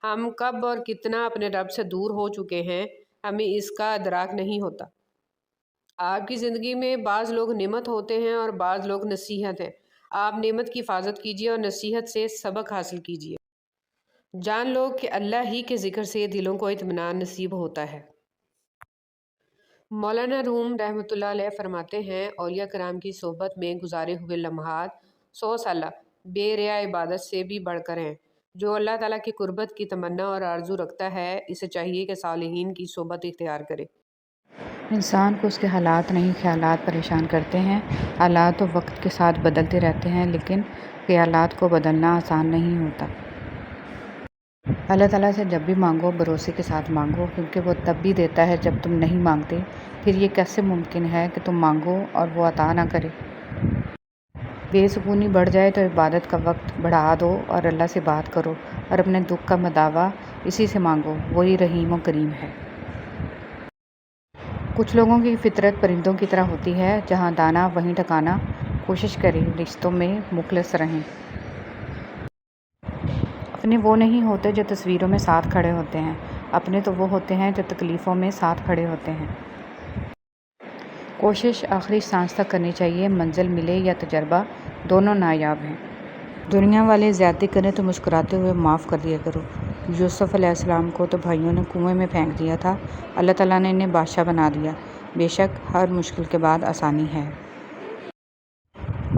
ہم کب اور کتنا اپنے رب سے دور ہو چکے ہیں، ہمیں اس کا ادراک نہیں ہوتا۔ آپ کی زندگی میں بعض لوگ نعمت ہوتے ہیں اور بعض لوگ نصیحت ہیں۔ آپ نعمت کی حفاظت کیجیے اور نصیحت سے سبق حاصل کیجیے۔ جان لو کہ اللہ ہی کے ذکر سے دلوں کو اطمینان نصیب ہوتا ہے۔ مولانا روم رحمۃ اللہ علیہ فرماتے ہیں، اولیاء کرام کی صحبت میں گزارے ہوئے لمحات 100 سالہ بے ریا عبادت سے بھی بڑھ کر ہیں۔ جو اللہ تعالیٰ کی قربت کی تمنا اور آرزو رکھتا ہے، اسے چاہیے کہ صالحین کی صحبت اختیار کرے۔ انسان کو اس کے حالات نہیں خیالات پریشان کرتے ہیں۔ حالات تو وقت کے ساتھ بدلتے رہتے ہیں، لیکن خیالات کو بدلنا آسان نہیں ہوتا۔ اللہ تعالیٰ سے جب بھی مانگو بھروسے کے ساتھ مانگو، کیونکہ وہ تب بھی دیتا ہے جب تم نہیں مانگتے۔ پھر یہ کیسے ممکن ہے کہ تم مانگو اور وہ عطا نہ کرے؟ بے سکونی بڑھ جائے تو عبادت کا وقت بڑھا دو اور اللہ سے بات کرو، اور اپنے دکھ کا مداوع اسی سے مانگو، وہی رحیم و کریم ہے۔ کچھ لوگوں کی فطرت پرندوں کی طرح ہوتی ہے، جہاں دانا وہیں ٹھکانا۔ کوشش کریں رشتوں میں مخلص رہیں۔ اپنے وہ نہیں ہوتے جو تصویروں میں ساتھ کھڑے ہوتے ہیں، اپنے تو وہ ہوتے ہیں جو تکلیفوں میں ساتھ کھڑے ہوتے ہیں۔ کوشش آخری سانس تک کرنی چاہیے، منزل ملے یا تجربہ، دونوں نایاب ہیں۔ دنیا والے زیادتی کریں تو مسکراتے ہوئے معاف کر دیا کرو۔ یوسف علیہ السلام کو تو بھائیوں نے کنویں میں پھینک دیا تھا، اللہ تعالیٰ نے انہیں بادشاہ بنا دیا۔ بے شک ہر مشکل کے بعد آسانی ہے۔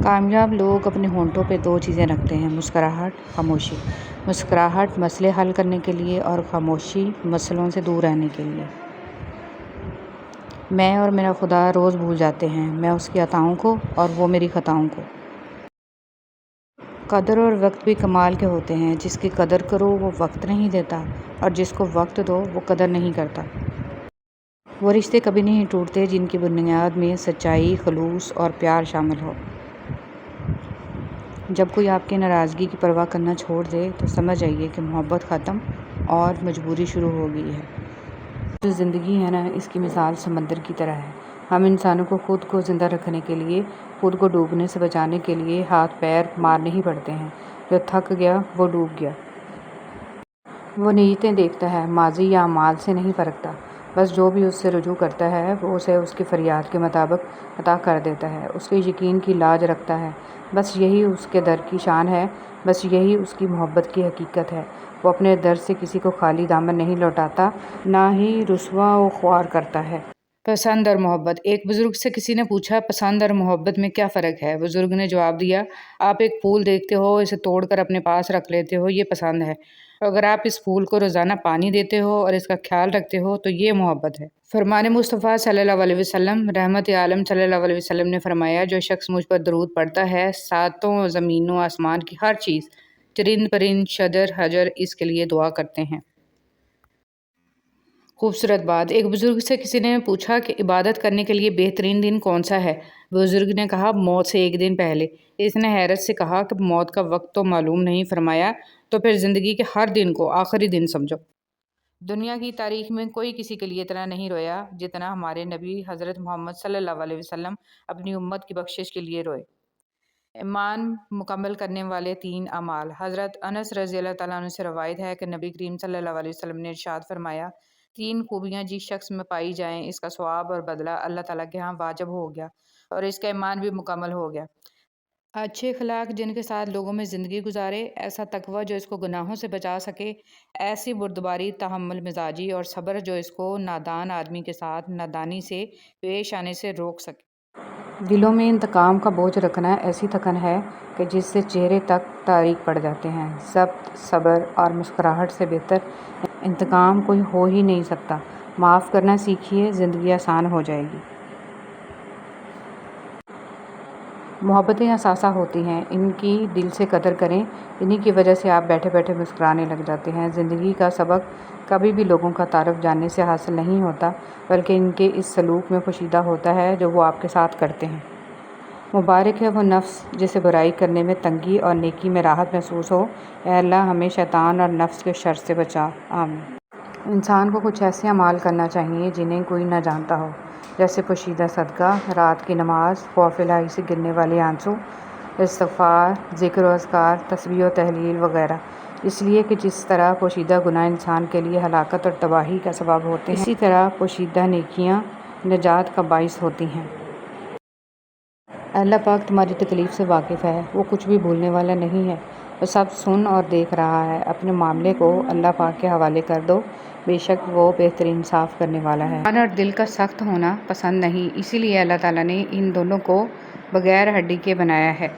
کامیاب لوگ اپنے ہونٹوں پہ دو چیزیں رکھتے ہیں: مسکراہٹ، خاموشی۔ مسکراہٹ مسئلے حل کرنے کے لیے اور خاموشی مسئلوں سے دور رہنے کے لیے۔ میں اور میرا خدا روز بھول جاتے ہیں، میں اس کی عطاؤں کو اور وہ میری خطاؤں کو۔ قدر اور وقت بھی کمال کے ہوتے ہیں، جس کی قدر کرو وہ وقت نہیں دیتا اور جس کو وقت دو وہ قدر نہیں کرتا۔ وہ رشتے کبھی نہیں ٹوٹتے جن کی بنیاد میں سچائی، خلوص اور پیار شامل ہو۔ جب کوئی آپ کی ناراضگی کی پرواہ کرنا چھوڑ دے تو سمجھ جائیے کہ محبت ختم اور مجبوری شروع ہو گئی ہے۔ جو زندگی ہے نا، اس کی مثال سمندر کی طرح ہے۔ ہم انسانوں کو خود کو زندہ رکھنے کے لیے، خود کو ڈوبنے سے بچانے کے لیے ہاتھ پیر مارنے ہی پڑتے ہیں۔ جو تھک گیا وہ ڈوب گیا۔ وہ نیتیں دیکھتا ہے، ماضی یا اعمال سے نہیں پرکھتا۔ بس جو بھی اس سے رجوع کرتا ہے وہ اسے اس کی فریاد کے مطابق عطا کر دیتا ہے۔ اس کے یقین کی لاج رکھتا ہے۔ بس یہی اس کے در کی شان ہے، بس یہی اس کی محبت کی حقیقت ہے۔ وہ اپنے در سے کسی کو خالی دامن نہیں لوٹاتا، نہ ہی رسوا و خوار کرتا ہے۔ پسند اور محبت۔ ایک بزرگ سے کسی نے پوچھا، پسند اور محبت میں کیا فرق ہے؟ بزرگ نے جواب دیا، آپ ایک پھول دیکھتے ہو، اسے توڑ کر اپنے پاس رکھ لیتے ہو، یہ پسند ہے۔ اگر آپ اس پھول کو روزانہ پانی دیتے ہو اور اس کا خیال رکھتے ہو تو یہ محبت ہے۔ فرمان مصطفیٰ صلی اللہ علیہ وسلم، رحمت عالم صلی اللہ علیہ وسلم نے فرمایا، جو شخص مجھ پر درود پڑھتا ہے، ساتوں زمین و آسمان کی ہر چیز، چرند پرند، شجر حجر اس کے لیے دعا کرتے ہیں۔ خوبصورت بات۔ ایک بزرگ سے کسی نے پوچھا کہ عبادت کرنے کے لیے بہترین دن کون سا ہے؟ بزرگ نے کہا، موت سے ایک دن پہلے۔ اس نے حیرت سے کہا کہ موت کا وقت تو معلوم نہیں۔ فرمایا، تو پھر زندگی کے ہر دن کو آخری دن سمجھو۔ دنیا کی تاریخ میں کوئی کسی کے لیے اتنا نہیں رویا جتنا ہمارے نبی حضرت محمد صلی اللہ علیہ وسلم اپنی امت کی بخشش کے لیے روئے۔ ایمان مکمل کرنے والے 3 اعمال۔ حضرت انس رضی اللہ تعالیٰ عنہ سے روایت ہے کہ نبی کریم صلی اللہ علیہ وسلم نے ارشاد فرمایا، 3 خوبیاں جس شخص میں پائی جائیں، اس کا ثواب اور بدلہ اللہ تعالیٰ کے ہاں واجب ہو گیا اور اس کا ایمان بھی مکمل ہو گیا۔ اچھے اخلاق جن کے ساتھ لوگوں میں زندگی گزارے، ایسا تقوی جو اس کو گناہوں سے بچا سکے، ایسی بردباری، تحمل مزاجی اور صبر جو اس کو نادان آدمی کے ساتھ نادانی سے پیش آنے سے روک سکے۔ دلوں میں انتقام کا بوجھ رکھنا ایسی تھکن ہے کہ جس سے چہرے تک تاریک پڑ جاتے ہیں۔ ضبط، صبر اور مسکراہٹ سے بہتر انتقام کوئی ہو ہی نہیں سکتا۔ معاف کرنا سیکھیے، زندگی آسان ہو جائے گی۔ محبتیں اثاثہ ہوتی ہیں، ان کی دل سے قدر کریں، انہی کی وجہ سے آپ بیٹھے بیٹھے مسکرانے لگ جاتے ہیں۔ زندگی کا سبق کبھی بھی لوگوں کا تعارف جاننے سے حاصل نہیں ہوتا، بلکہ ان کے اس سلوک میں پوشیدہ ہوتا ہے جو وہ آپ کے ساتھ کرتے ہیں۔ مبارک ہے وہ نفس جسے برائی کرنے میں تنگی اور نیکی میں راحت محسوس ہو۔ اے اللہ ہمیں شیطان اور نفس کے شر سے بچا، آمین۔ انسان کو کچھ ایسے اعمال کرنا چاہیے جنہیں کوئی نہ جانتا ہو، جیسے پوشیدہ صدقہ، رات کی نماز، خوف الہی سے گرنے والے آنسو، استغفار، ذکر و اذکار، تسبیح و تحلیل وغیرہ، اس لیے کہ جس طرح پوشیدہ گناہ انسان کے لیے ہلاکت اور تباہی کا سبب ہوتے ہیں، اسی طرح پوشیدہ نیکیاں نجات کا باعث ہوتی ہیں۔ اللہ پاک تمہاری تکلیف سے واقف ہے، وہ کچھ بھی بھولنے والا نہیں ہے، وہ سب سن اور دیکھ رہا ہے۔ اپنے معاملے کو اللہ پاک کے حوالے کر دو، بے شک وہ بہترین انصاف کرنے والا ہے۔ کان اور دل کا سخت ہونا پسند نہیں، اسی لیے اللہ تعالیٰ نے ان دونوں کو بغیر ہڈی کے بنایا ہے۔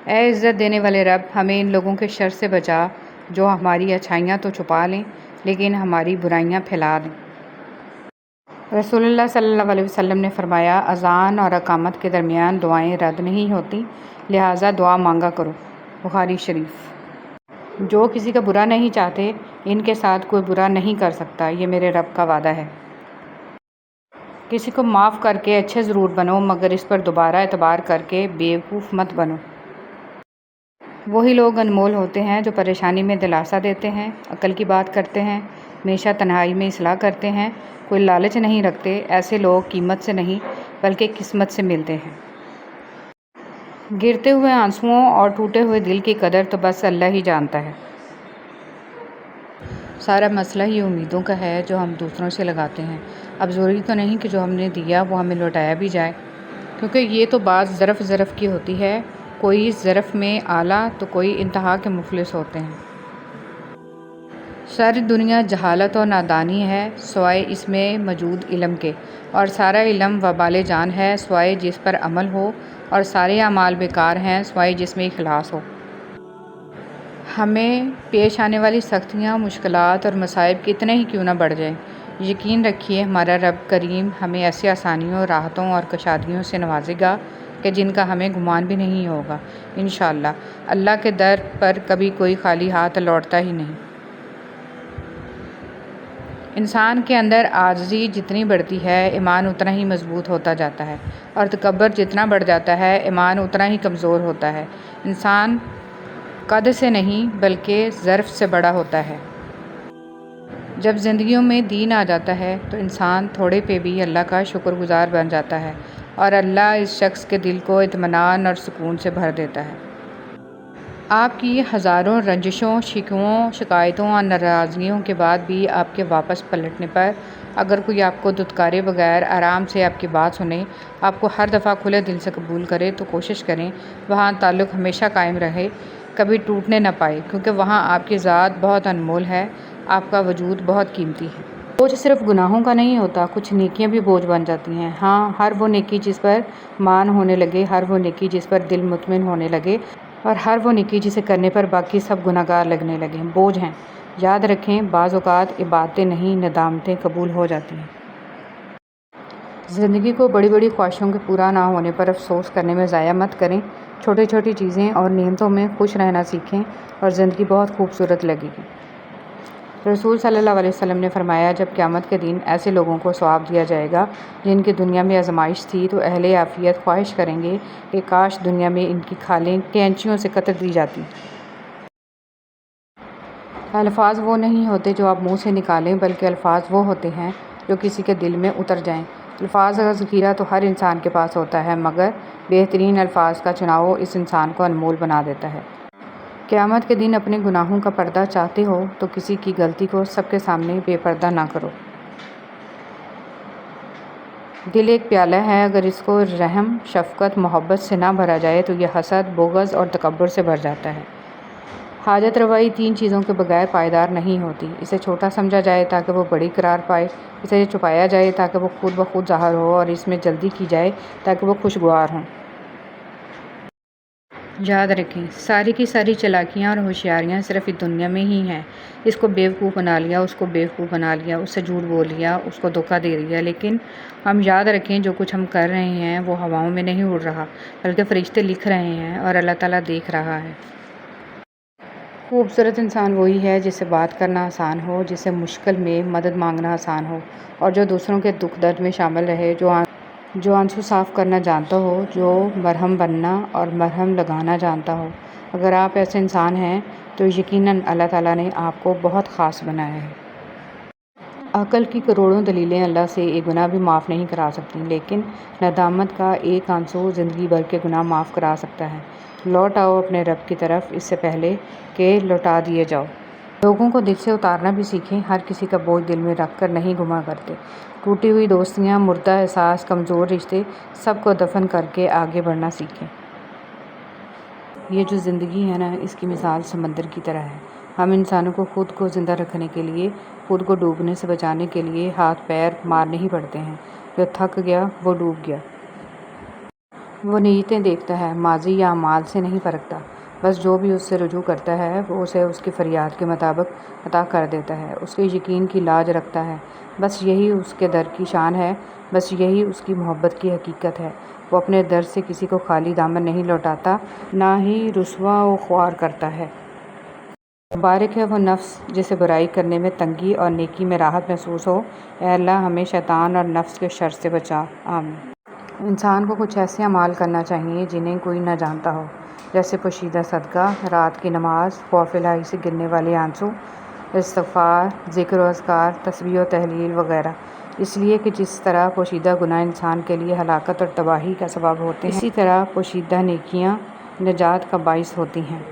اے عزت دینے والے رب، ہمیں ان لوگوں کے شر سے بچا جو ہماری اچھائیاں تو چھپا لیں لیکن ہماری برائیاں پھیلا دیں۔ رسول اللہ صلی اللہ علیہ وسلم نے فرمایا، اذان اور اقامت کے درمیان دعائیں رد نہیں ہوتی، لہٰذا دعا مانگا کرو۔ بخاری شریف۔ جو کسی کا برا نہیں چاہتے، ان کے ساتھ کوئی برا نہیں کر سکتا، یہ میرے رب کا وعدہ ہے۔ کسی کو معاف کر کے اچھے ضرور بنو، مگر اس پر دوبارہ اعتبار کر کے بیوقوف مت بنو۔ وہی لوگ انمول ہوتے ہیں جو پریشانی میں دلاسا دیتے ہیں، عقل کی بات کرتے ہیں، ہمیشہ تنہائی میں اصلاح کرتے ہیں، کوئی لالچ نہیں رکھتے۔ ایسے لوگ قیمت سے نہیں بلکہ قسمت سے ملتے ہیں۔ گرتے ہوئے آنسوؤں اور ٹوٹے ہوئے دل کی قدر تو بس اللہ ہی جانتا ہے۔ سارا مسئلہ ہی امیدوں کا ہے جو ہم دوسروں سے لگاتے ہیں۔ اب ضروری تو نہیں کہ جو ہم نے دیا وہ ہمیں لوٹایا بھی جائے، کیونکہ یہ تو بات ظرف کی ہوتی ہے، کوئی ظرف میں اعلیٰ تو کوئی انتہا کے مفلس ہوتے ہیں۔ ساری دنیا جہالت و نادانی ہے سوائے اس میں موجود علم کے، اور سارا علم وبال جان ہے سوائے جس پر عمل ہو، اور سارے اعمال بیکار ہیں سوائے جس میں اخلاص ہو۔ ہمیں پیش آنے والی سختیاں، مشکلات اور مصائب کتنے ہی کیوں نہ بڑھ جائیں، یقین رکھیے ہمارا رب کریم ہمیں ایسی آسانیوں، راحتوں اور کشادیوں سے نوازے گا کہ جن کا ہمیں گمان بھی نہیں ہوگا انشاءاللہ۔ اللہ کے در پر کبھی کوئی خالی ہاتھ لوٹتا ہی نہیں۔ انسان کے اندر عاجزی جتنی بڑھتی ہے ایمان اتنا ہی مضبوط ہوتا جاتا ہے، اور تکبر جتنا بڑھ جاتا ہے ایمان اتنا ہی کمزور ہوتا ہے۔ انسان قد سے نہیں بلکہ ظرف سے بڑا ہوتا ہے۔ جب زندگیوں میں دین آ جاتا ہے تو انسان تھوڑے پہ بھی اللہ کا شکر گزار بن جاتا ہے، اور اللہ اس شخص کے دل کو اطمینان اور سکون سے بھر دیتا ہے۔ آپ کی ہزاروں رنجشوں، شکووں، شکایتوں اور ناراضگیوں کے بعد بھی آپ کے واپس پلٹنے پر اگر کوئی آپ کو دھتکارے بغیر آرام سے آپ کی بات سنے، آپ کو ہر دفعہ کھلے دل سے قبول کرے تو کوشش کریں وہاں تعلق ہمیشہ قائم رہے، کبھی ٹوٹنے نہ پائے، کیونکہ وہاں آپ کی ذات بہت انمول ہے، آپ کا وجود بہت قیمتی ہے۔ بوجھ صرف گناہوں کا نہیں ہوتا، کچھ نیکیاں بھی بوجھ بن جاتی ہیں۔ ہاں، ہر وہ نیکی جس پر مان ہونے لگے، ہر وہ نیکی جس پر دل مطمئن ہونے لگے، اور ہر وہ نیکی جسے کرنے پر باقی سب گناہگار لگنے لگیں، بوجھ ہیں۔ یاد رکھیں بعض اوقات عبادتیں نہیں ندامتیں قبول ہو جاتی ہیں۔ زندگی کو بڑی بڑی خواہشوں کے پورا نہ ہونے پر افسوس کرنے میں ضائع مت کریں، چھوٹی چھوٹی چیزیں اور نعمتوں میں خوش رہنا سیکھیں اور زندگی بہت خوبصورت لگے گی۔ رسول صلی اللہ علیہ وسلم نے فرمایا جب قیامت کے دن ایسے لوگوں کو ثواب دیا جائے گا جن کی دنیا میں آزمائش تھی تو اہل عافیت خواہش کریں گے کہ کاش دنیا میں ان کی کھالیں کینچیوں سے قطع دی جاتی۔ الفاظ وہ نہیں ہوتے جو آپ منہ سے نکالیں بلکہ الفاظ وہ ہوتے ہیں جو کسی کے دل میں اتر جائیں۔ الفاظ کا ذخیرہ تو ہر انسان کے پاس ہوتا ہے، مگر بہترین الفاظ کا چناؤ اس انسان کو انمول بنا دیتا ہے۔ قیامت کے دن اپنے گناہوں کا پردہ چاہتے ہو تو کسی کی غلطی کو سب کے سامنے بے پردہ نہ کرو۔ دل ایک پیالہ ہے، اگر اس کو رحم، شفقت، محبت سے نہ بھرا جائے تو یہ حسد، بغض اور تکبر سے بھر جاتا ہے۔ حاجت روائی تین چیزوں کے بغیر پائیدار نہیں ہوتی، اسے چھوٹا سمجھا جائے تاکہ وہ بڑی قرار پائے، اسے چھپایا جائے تاکہ وہ خود بخود ظاہر ہو، اور اس میں جلدی کی جائے تاکہ وہ خوشگوار ہوں۔ یاد رکھیں ساری کی ساری چالاکیاں اور ہوشیاریاں صرف اس دنیا میں ہی ہیں۔ اس کو بیوقوف بنا لیا، اس کو بیوقوف بنا لیا، اس سے جھوٹ بول لیا، اس کو دھوکہ دے دیا، لیکن ہم یاد رکھیں جو کچھ ہم کر رہے ہیں وہ ہواؤں میں نہیں اڑ رہا بلکہ فرشتے لکھ رہے ہیں اور اللہ تعالیٰ دیکھ رہا ہے۔ خوبصورت انسان وہی ہے جسے بات کرنا آسان ہو، جسے مشکل میں مدد مانگنا آسان ہو، اور جو دوسروں کے دکھ درد میں شامل رہے، جو آنسو صاف کرنا جانتا ہو، جو مرہم بننا اور مرہم لگانا جانتا ہو۔ اگر آپ ایسے انسان ہیں تو یقیناً اللہ تعالیٰ نے آپ کو بہت خاص بنایا ہے۔ عقل کی کروڑوں دلیلیں اللہ سے ایک گناہ بھی معاف نہیں کرا سکتی، لیکن ندامت کا ایک آنسو زندگی بھر کے گناہ معاف کرا سکتا ہے۔ لوٹ آؤ اپنے رب کی طرف اس سے پہلے کہ لوٹا دیے جاؤ۔ لوگوں کو دل سے اتارنا بھی سیکھیں، ہر کسی کا بوجھ دل میں رکھ کر نہیں گھما کرتے۔ ٹوٹی ہوئی دوستیاں، مردہ احساس، کمزور رشتے، سب کو دفن کر کے آگے بڑھنا سیکھیں۔ یہ جو زندگی ہے نا، اس کی مثال سمندر کی طرح ہے۔ ہم انسانوں کو خود کو زندہ رکھنے کے لیے، خود کو ڈوبنے سے بچانے کے لیے ہاتھ پیر مارنے ہی پڑتے ہیں۔ جو تھک گیا وہ ڈوب گیا۔ وہ نیتیں دیکھتا ہے، ماضی یا اعمال سے نہیں پرکھتا، بس جو بھی اس سے رجوع کرتا ہے وہ اسے اس کی فریاد کے مطابق عطا کر دیتا ہے۔ اس کے یقین کی لاج رکھتا ہے، بس یہی اس کے در کی شان ہے، بس یہی اس کی محبت کی حقیقت ہے۔ وہ اپنے در سے کسی کو خالی دامن نہیں لوٹاتا، نہ ہی رسوا و خوار کرتا ہے۔ مبارک ہے وہ نفس جسے برائی کرنے میں تنگی اور نیکی میں راحت محسوس ہو۔ اے اللہ ہمیں شیطان اور نفس کے شر سے بچا، آمین۔ انسان کو کچھ ایسے اعمال کرنا چاہیے جنہیں کوئی نہ جانتا ہو، جیسے پوشیدہ صدقہ، رات کی نماز، خوف الہی سے گرنے والے آنسو، استغفار، ذکر و اذکار، تسبیح و تحلیل وغیرہ، اس لیے کہ جس طرح پوشیدہ گناہ انسان کے لیے ہلاکت اور تباہی کا سبب ہوتے ہیں، اسی طرح پوشیدہ نیکیاں نجات کا باعث ہوتی ہیں۔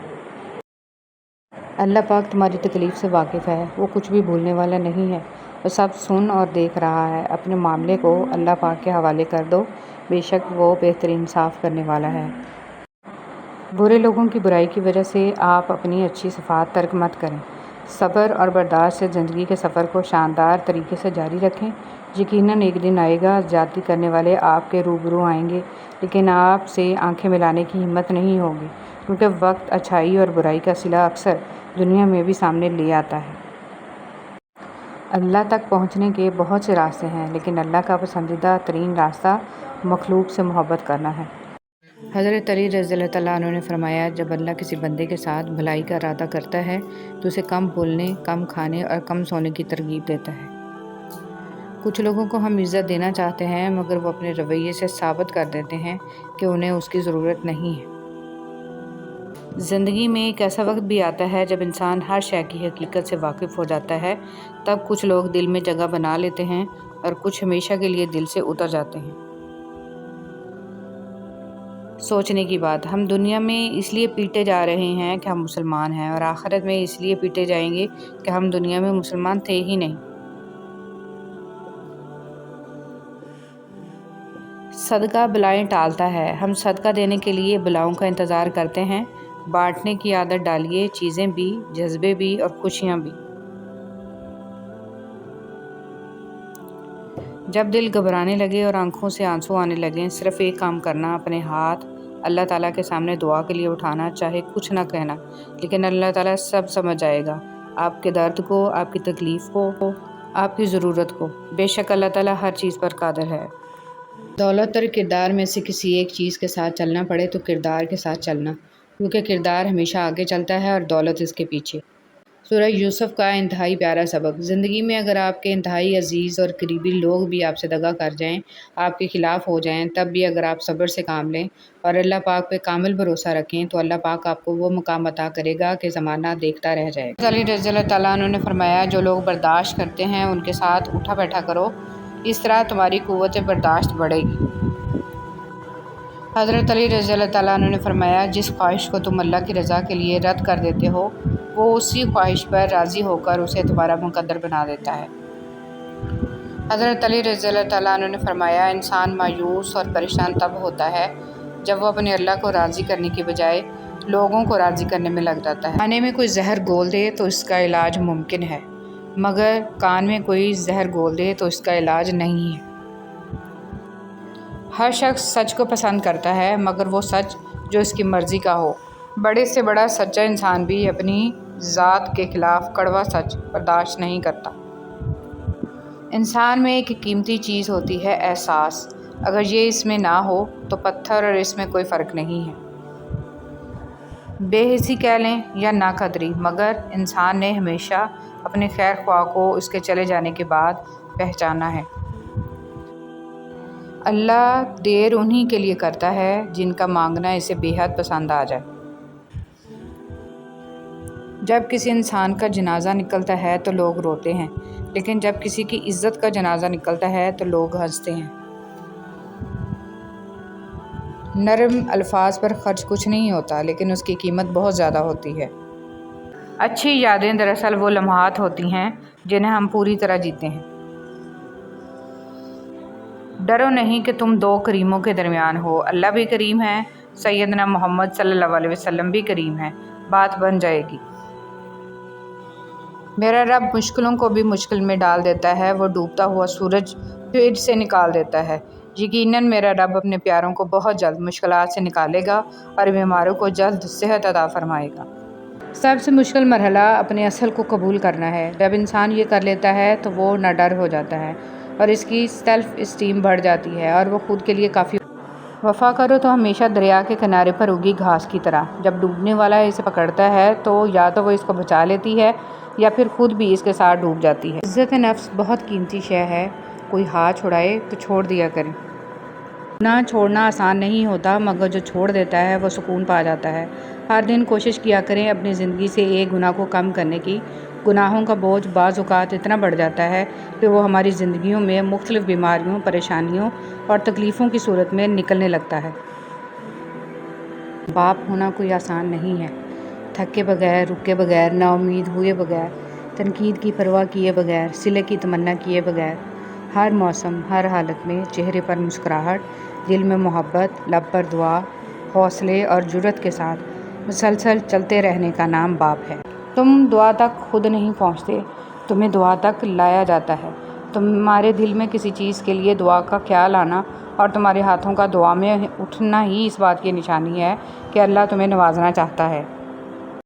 اللہ پاک تمہاری تکلیف سے واقف ہے، وہ کچھ بھی بھولنے والا نہیں ہے، وہ سب سن اور دیکھ رہا ہے۔ اپنے معاملے کو اللہ پاک کے حوالے کر دو، بے شک وہ بہترین انصاف کرنے والا ہے۔ برے لوگوں کی برائی کی وجہ سے آپ اپنی اچھی صفات ترک مت کریں۔ صبر اور برداشت سے زندگی کے سفر کو شاندار طریقے سے جاری رکھیں۔ یقیناً ایک دن آئے گا زیادتی کرنے والے آپ کے روبرو آئیں گے، لیکن آپ سے آنکھیں ملانے کی ہمت نہیں ہوگی، کیونکہ وقت اچھائی اور برائی کا صلہ اکثر دنیا میں بھی سامنے لے آتا ہے۔ اللہ تک پہنچنے کے بہت سے راستے ہیں، لیکن اللہ کا پسندیدہ ترین راستہ مخلوق سے محبت کرنا ہے۔ حضرت علی رضی اللہ تعالیٰ عنہ نے فرمایا، جب اللہ کسی بندے کے ساتھ بھلائی کا ارادہ کرتا ہے تو اسے کم بولنے، کم کھانے اور کم سونے کی ترغیب دیتا ہے۔ کچھ لوگوں کو ہم عزت دینا چاہتے ہیں، مگر وہ اپنے رویے سے ثابت کر دیتے ہیں کہ انہیں اس کی ضرورت نہیں ہے۔ زندگی میں ایک ایسا وقت بھی آتا ہے جب انسان ہر شے کی حقیقت سے واقف ہو جاتا ہے، تب کچھ لوگ دل میں جگہ بنا لیتے ہیں اور کچھ ہمیشہ کے لیے دل سے اتر جاتے ہیں۔ سوچنے کی بات، ہم دنیا میں اس لیے پیٹے جا رہے ہیں کہ ہم مسلمان ہیں، اور آخرت میں اس لیے پیٹے جائیں گے کہ ہم دنیا میں مسلمان تھے ہی نہیں۔ صدقہ بلائیں ٹالتا ہے۔ ہم صدقہ دینے کے لیے بلاؤں کا انتظار کرتے ہیں۔ بانٹنے کی عادت ڈالیے، چیزیں بھی، جذبے بھی اور خوشیاں بھی۔ جب دل گھبرانے لگے اور آنکھوں سے آنسو آنے لگیں، صرف ایک کام کرنا، اپنے ہاتھ اللہ تعالیٰ کے سامنے دعا کے لیے اٹھانا، چاہے کچھ نہ کہنا، لیکن اللہ تعالیٰ سب سمجھ جائے گا، آپ کے درد کو، آپ کی تکلیف کو، آپ کی ضرورت کو۔ بے شک اللہ تعالیٰ ہر چیز پر قادر ہے۔ دولت اور کردار میں سے کسی ایک چیز کے ساتھ چلنا پڑے تو کردار کے ساتھ چلنا، کیونکہ کردار ہمیشہ آگے چلتا ہے اور دولت اس کے پیچھے۔ سورہ یوسف کا انتہائی پیارا سبق۔ زندگی میں اگر آپ کے انتہائی عزیز اور قریبی لوگ بھی آپ سے دغا کر جائیں، آپ کے خلاف ہو جائیں، تب بھی اگر آپ صبر سے کام لیں اور اللہ پاک پہ کامل بھروسہ رکھیں تو اللہ پاک آپ کو وہ مقام عطا کرے گا کہ زمانہ دیکھتا رہ جائے گا۔ علی رضی اللہ تعالیٰ عنہ نے فرمایا، جو لوگ برداشت کرتے ہیں ان کے ساتھ اٹھا بیٹھا کرو، اس طرح تمہاری قوت برداشت بڑھے گی۔ حضرت علی رضی اللہ تعالیٰ عنہ نے فرمایا، جس خواہش کو تم اللہ کی رضا کے لیے رد کر دیتے ہو، وہ اسی خواہش پر راضی ہو کر اسے تمہارا مقدر بنا دیتا ہے۔ حضرت علی رضی اللہ تعالیٰ عنہ نے فرمایا، انسان مایوس اور پریشان تب ہوتا ہے جب وہ اپنے اللہ کو راضی کرنے کی بجائے لوگوں کو راضی کرنے میں لگ جاتا ہے۔ کھانے میں کوئی زہر گھول دے تو اس کا علاج ممکن ہے، مگر کان میں کوئی زہر گھول دے تو اس کا علاج نہیں ہے۔ ہر شخص سچ کو پسند کرتا ہے، مگر وہ سچ جو اس کی مرضی کا ہو۔ بڑے سے بڑا سچا انسان بھی اپنی ذات کے خلاف کڑوا سچ برداشت نہیں کرتا۔ انسان میں ایک قیمتی چیز ہوتی ہے، احساس۔ اگر یہ اس میں نہ ہو تو پتھر اور اس میں کوئی فرق نہیں ہے۔ بے حسی کہہ لیں یا ناقدری، مگر انسان نے ہمیشہ اپنے خیر خواہ کو اس کے چلے جانے کے بعد پہچانا ہے۔ اللہ دیر انہی کے لیے کرتا ہے جن کا مانگنا اسے بے حد پسند آ جائے۔ جب کسی انسان کا جنازہ نکلتا ہے تو لوگ روتے ہیں، لیکن جب کسی کی عزت کا جنازہ نکلتا ہے تو لوگ ہنستے ہیں۔ نرم الفاظ پر خرچ کچھ نہیں ہوتا، لیکن اس کی قیمت بہت زیادہ ہوتی ہے۔ اچھی یادیں دراصل وہ لمحات ہوتی ہیں جنہیں ہم پوری طرح جیتے ہیں۔ ڈرو نہیں کہ تم دو کریموں کے درمیان ہو، اللہ بھی کریم ہے، سیدنا محمد صلی اللہ علیہ وسلم بھی کریم ہے، بات بن جائے گی۔ میرا رب مشکلوں کو بھی مشکل میں ڈال دیتا ہے، وہ ڈوبتا ہوا سورج پھر سے نکال دیتا ہے۔ یقیناً میرا رب اپنے پیاروں کو بہت جلد مشکلات سے نکالے گا اور بیماروں کو جلد صحت عطا فرمائے گا۔ سب سے مشکل مرحلہ اپنے اصل کو قبول کرنا ہے۔ جب انسان یہ کر لیتا ہے تو وہ نہ ڈر ہو جاتا ہے اور اس کی سیلف اسٹیم بڑھ جاتی ہے اور وہ خود کے لیے کافی۔ وفا کرو تو ہمیشہ دریا کے کنارے پر اگی گھاس کی طرح، جب ڈوبنے والا اسے پکڑتا ہے تو یا تو وہ اس کو بچا لیتی ہے یا پھر خود بھی اس کے ساتھ ڈوب جاتی ہے۔ عزت نفس بہت قیمتی شے ہے، کوئی ہاتھ چھڑائے تو چھوڑ دیا کریں۔ گناہ چھوڑنا آسان نہیں ہوتا، مگر جو چھوڑ دیتا ہے وہ سکون پا جاتا ہے۔ ہر دن کوشش کیا کریں اپنی زندگی سے ایک گناہ کو کم کرنے کی۔ گناہوں کا بوجھ بعض اوقات اتنا بڑھ جاتا ہے کہ وہ ہماری زندگیوں میں مختلف بیماریوں، پریشانیوں اور تکلیفوں کی صورت میں نکلنے لگتا ہے۔ باپ ہونا کوئی آسان نہیں ہے۔ تھکے بغیر، رکے بغیر، نا امید ہوئے بغیر، تنقید کی پرواہ کیے بغیر، صلے کی تمنا کیے بغیر، ہر موسم، ہر حالت میں چہرے پر مسکراہٹ، دل میں محبت، لب پر دعا، حوصلے اور جرأت کے ساتھ مسلسل چلتے رہنے کا نام باپ ہے۔ تم دعا تک خود نہیں پہنچتے، تمہیں دعا تک لایا جاتا ہے۔ تمہارے دل میں کسی چیز کے لیے دعا کا خیال آنا اور تمہارے ہاتھوں کا دعا میں اٹھنا ہی اس بات کی نشانی ہے کہ اللہ تمہیں نوازنا چاہتا ہے۔